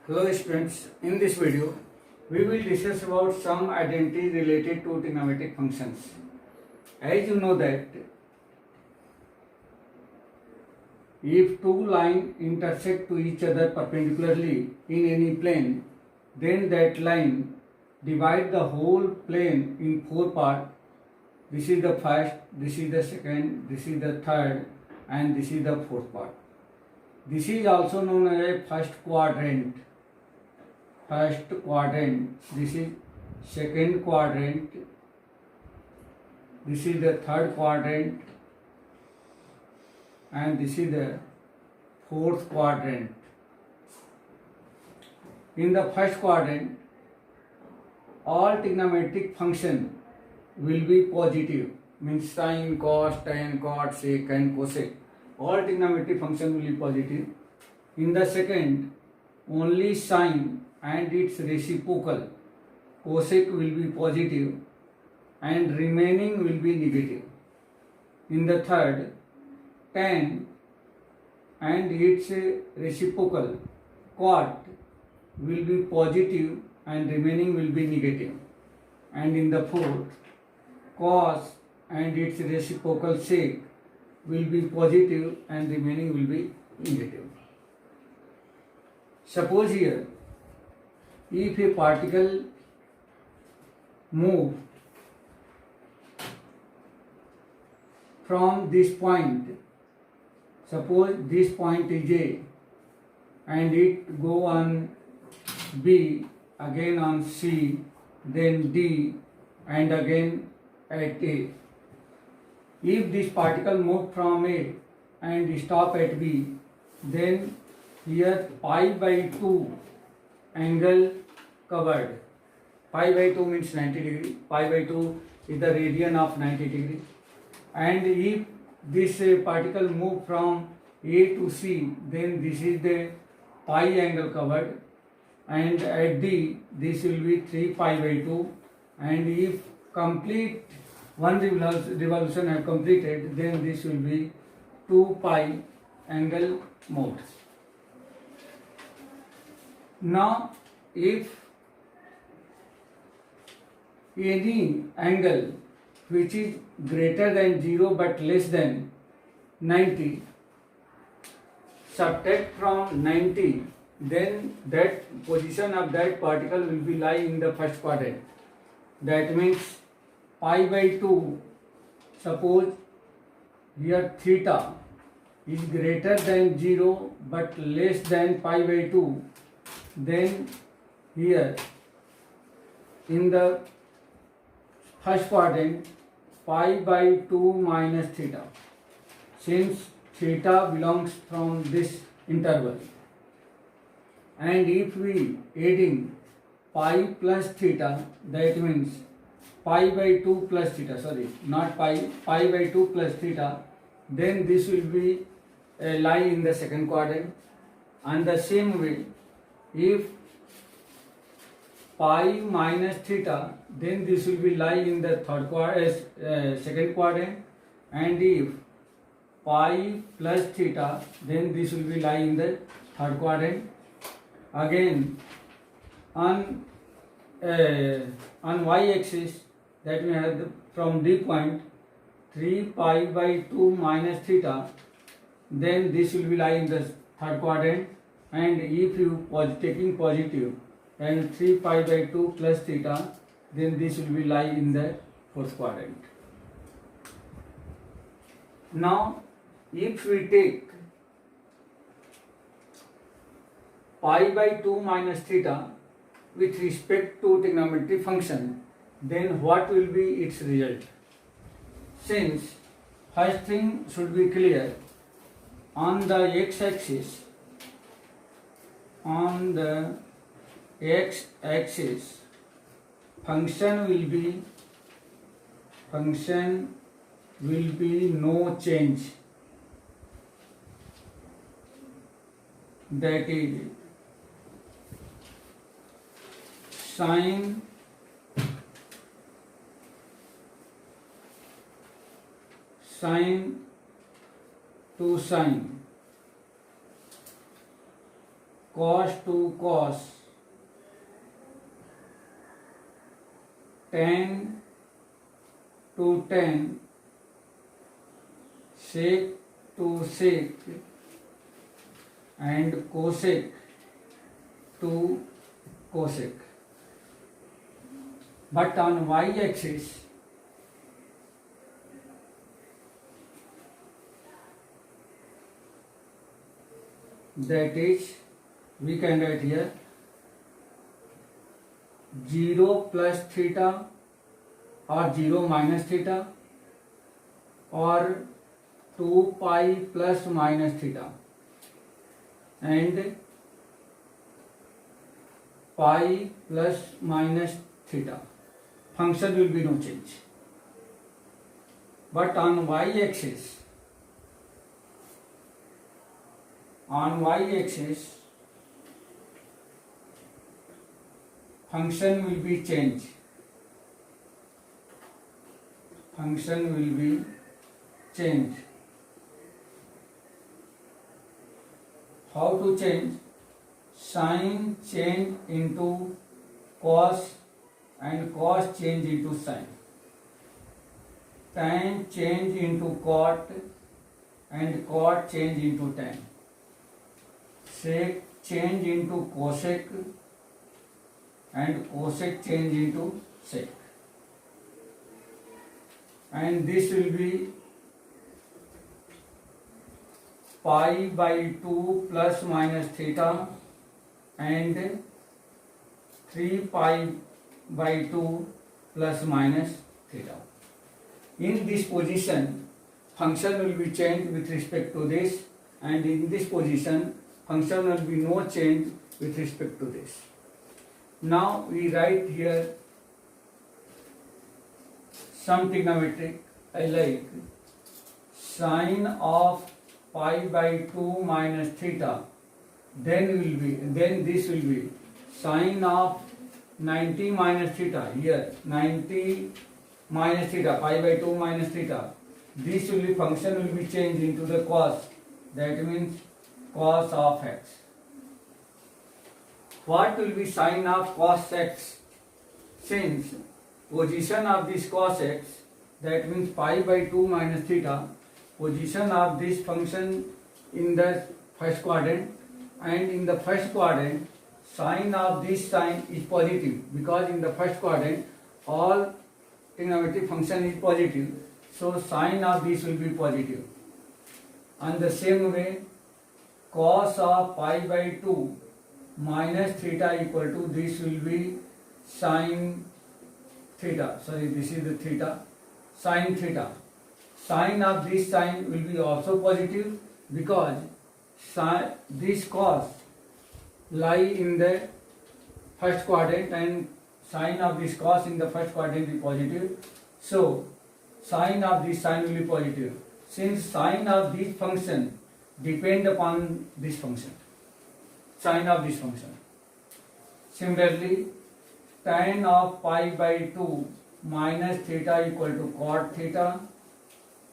Hello students, in this video we will discuss about some identity related to trigonometric functions. As you know that if two lines intersect to each other perpendicularly in any plane, then that line divide the whole plane in four parts. This is the first, this is the second, this is the third, and this is the fourth part. This is also known as a first quadrant. This is second quadrant, this is the third quadrant, and this is the fourth quadrant. In the first quadrant, all trigonometric function will be positive, means sine, cos, tan, cot, sec, and cosec. All trigonometric function will be positive. In the second, only sine and its reciprocal cosec will be positive and remaining will be negative. In the third, tan and its reciprocal cot will be positive and remaining will be negative. And in the fourth, cos and its reciprocal sec will be positive and remaining will be negative. Suppose here, if a particle move from this point, suppose this point is A and it go on B, again on C, then D, and again at A. If this particle move from A and stop at B, then here pi by 2 angle covered. Pi by 2 means 90 degree. Pi by 2 is the radian of 90 degree. And if this particle move from A to C, then this is the pi angle covered. And at D, this will be 3 pi by 2. And if complete one revolution have completed, then this will be 2 pi angle mode. Now, if any angle which is greater than 0 but less than 90, subtract from 90, then that position of that particle will be lie in the first quadrant. That means pi by 2, suppose here theta is greater than 0 but less than pi by 2, then here in the first quadrant pi by 2 minus theta, since theta belongs from this interval, and if we adding pi plus theta, that means pi by 2 plus theta, sorry, not pi by 2 plus theta, then this will be lie in the second quadrant. And the same way, if pi minus theta, then this will be lie in the second quadrant, and if pi plus theta, then this will be lie in the third quadrant. Again, on y-axis, that we have from D point 3 pi by 2 minus theta, then this will be lie in the third quadrant. And if you taking positive and 3 pi by 2 plus theta, then this will be lie in the fourth quadrant. Now, if we take pi by 2 minus theta with respect to trigonometric function, then what will be its result? Since first thing should be clear, on the x-axis, function will be no change, that is sine to sine cos to cos, tan to tan, sec to sec, and cosec to cosec. But on y-axis, that is, we can write here 0 plus theta or 0 minus theta or 2 pi plus minus theta and pi plus minus theta. Function will be no change. But on y-axis, function will be changed. Function will be changed. How to change? Sine change into cos and cos change into sine. Tan change into cot and cot change into tan. Sec change into cosec and cosec change into sec. And this will be pi by 2 plus minus theta and 3 pi by 2 plus minus theta. In this position, function will be changed with respect to this, and in this position, function will be no change with respect to this. Now we write here some trigonometric, I like sine of pi by 2 minus theta, then this will be sine of 90 minus theta, here 90 minus theta, pi by 2 minus theta. This will be, function will be changed into the cos, that means cos of x. What will be sine of cos x? Since position of this cos x, that means pi by 2 minus theta, position of this function in the first quadrant, and in the first quadrant sine of this sine is positive, because in the first quadrant all trigonometric function is positive, so sine of this will be positive. And the same way, cos of pi by 2 minus theta equal to, this will be sine theta, sorry, this is the theta, sine theta. Sine of this sine will be also positive, because this cos lie in the first quadrant and sine of this cos in the first quadrant is positive, so sine of this sine will be positive, since sine of this function depend upon this function, sine of this function. Similarly, tan of pi by 2 minus theta equal to cot theta,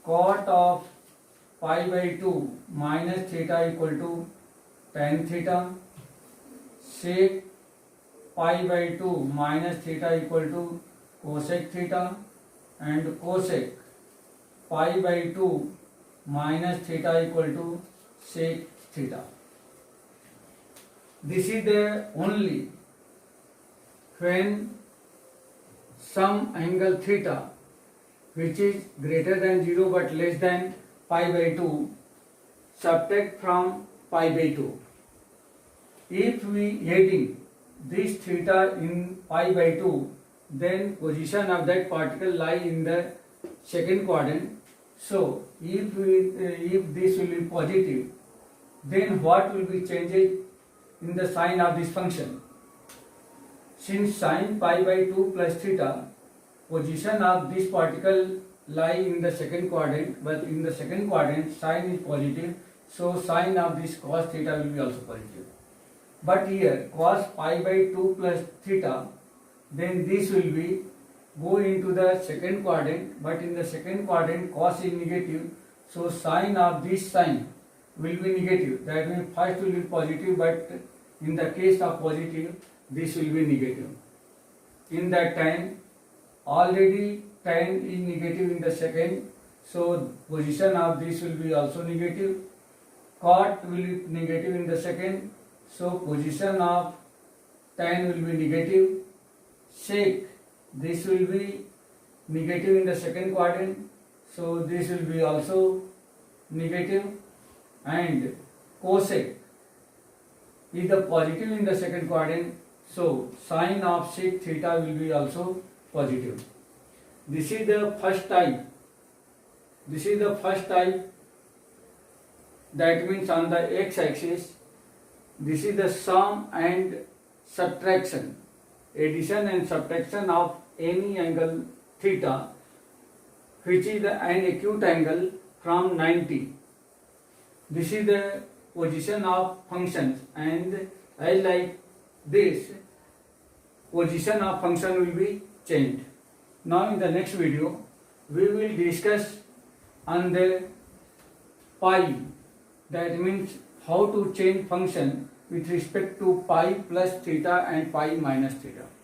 cot of pi by 2 minus theta equal to tan theta, sec pi by 2 minus theta equal to cosec theta, and cosec pi by 2 minus theta equal to sec theta. This is the only when some angle theta which is greater than 0 but less than pi by 2, subtract from pi by 2. If we adding this theta in pi by 2, then position of that particle lie in the second quadrant. So if this will be positive, then what will be changed in the sign of this function? Since sin pi by 2 plus theta, position of this particle lie in the second quadrant, but in the second quadrant sin is positive, so sin of this cos theta will be also positive. But here cos pi by 2 plus theta, then this will be go into the second quadrant, but in the second quadrant cos is negative, so sin of this sin will be negative. That means first will be positive, but In the case of positive, this will be negative. In that time, already tan is negative in the second, so position of this will be also negative. Cot will be negative in the second, so position of tan will be negative. Sec, this will be negative in the second quadrant, so this will be also negative. And cosec is the positive in the second quadrant, so sine of sec theta will be also positive. This is the first type. This is the first type. That means on the x-axis, this is the sum and subtraction, addition and subtraction of any angle theta, which is an acute angle from 90. This is the position of functions, and as like this, position of function will be changed. Now in the next video, we will discuss on the pi. That means how to change function with respect to pi plus theta and pi minus theta.